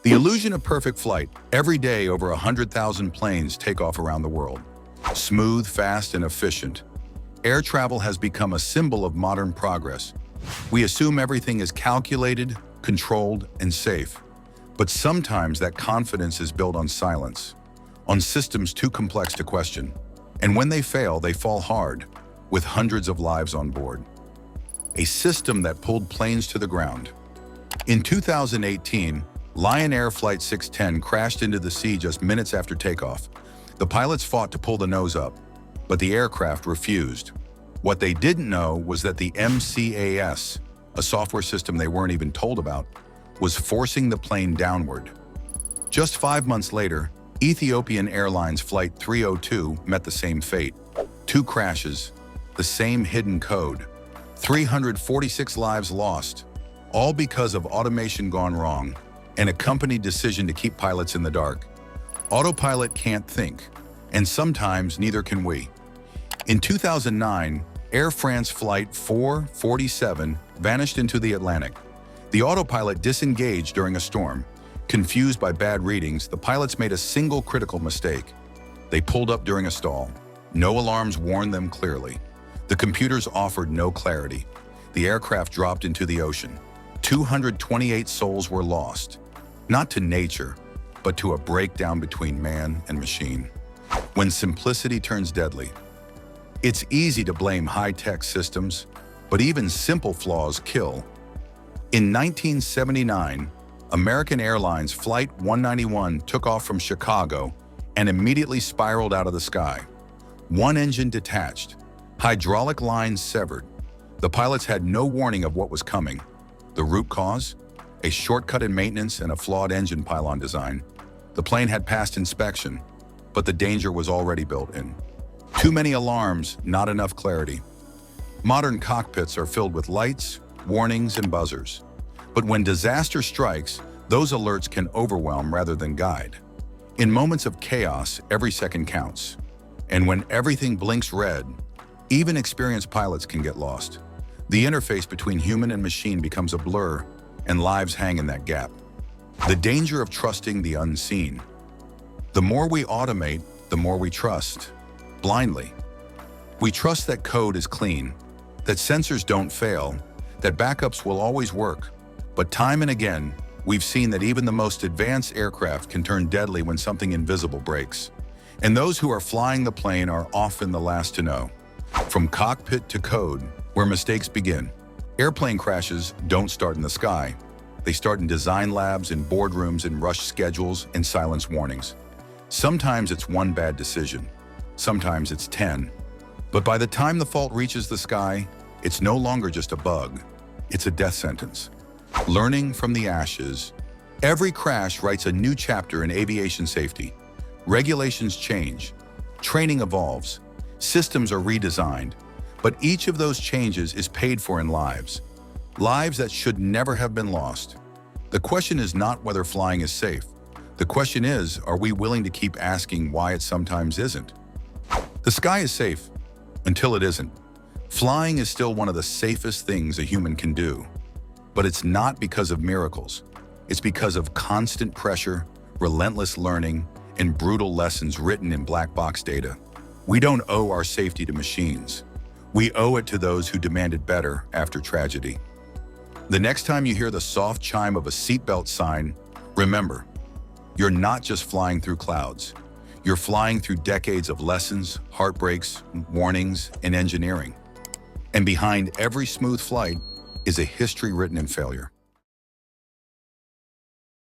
The illusion of perfect flight. Every day, over 100,000 planes take off around the world. Smooth, fast, and efficient. Air travel has become a symbol of modern progress. We assume everything is calculated, controlled, and safe. But sometimes that confidence is built on silence, on systems too complex to question. And when they fall hard, with hundreds of lives on board. A system that pulled planes to the ground. In 2018, Lion Air Flight 610 crashed into the sea just minutes after takeoff. The pilots fought to pull the nose up, but the aircraft refused. What they didn't know was that the MCAS, a software system they weren't even told about, was forcing the plane downward. Just 5 months later, Ethiopian Airlines Flight 302 met the same fate. 2 crashes, the same hidden code, 346 lives lost, all because of automation gone wrong and a company decision to keep pilots in the dark. Autopilot can't think, and sometimes neither can we. In 2009, Air France Flight 447 vanished into the Atlantic. The autopilot disengaged during a storm. Confused by bad readings, the pilots made a single critical mistake. They pulled up during a stall. No alarms warned them clearly. The computers offered no clarity. The aircraft dropped into the ocean. 228 souls were lost, not to nature, but to a breakdown between man and machine. When simplicity turns deadly, it's easy to blame high-tech systems, but even simple flaws kill. In 1979, American Airlines Flight 191 took off from Chicago and immediately spiraled out of the sky. One engine detached, hydraulic lines severed. The pilots had no warning of what was coming. The root cause? A shortcut in maintenance and a flawed engine pylon design. The plane had passed inspection, but the danger was already built in. Too many alarms, not enough clarity. Modern cockpits are filled with lights, warnings, and buzzers. But when disaster strikes, those alerts can overwhelm rather than guide. In moments of chaos, every second counts. And when everything blinks red, even experienced pilots can get lost. The interface between human and machine becomes a blur, and lives hang in that gap. The danger of trusting the unseen. The more we automate, the more we trust, blindly. We trust that code is clean, that sensors don't fail, that backups will always work. But time and again, we've seen that even the most advanced aircraft can turn deadly when something invisible breaks. And those who are flying the plane are often the last to know. From cockpit to code, where mistakes begin. Airplane crashes don't start in the sky. They start in design labs, in boardrooms, in rushed schedules, and silence warnings. Sometimes it's one bad decision. Sometimes it's 10. But by the time the fault reaches the sky, it's no longer just a bug. It's a death sentence. Learning from the ashes. Every crash writes a new chapter in aviation safety. Regulations change. Training evolves. Systems are redesigned. But each of those changes is paid for in lives. Lives that should never have been lost. The question is not whether flying is safe. The question is, are we willing to keep asking why it sometimes isn't? The sky is safe until it isn't. Flying is still one of the safest things a human can do. But it's not because of miracles. It's because of constant pressure, relentless learning, and brutal lessons written in black box data. We don't owe our safety to machines. We owe it to those who demanded better after tragedy. The next time you hear the soft chime of a seatbelt sign, remember, you're not just flying through clouds. You're flying through decades of lessons, heartbreaks, warnings, and engineering. And behind every smooth flight is a history written in failure.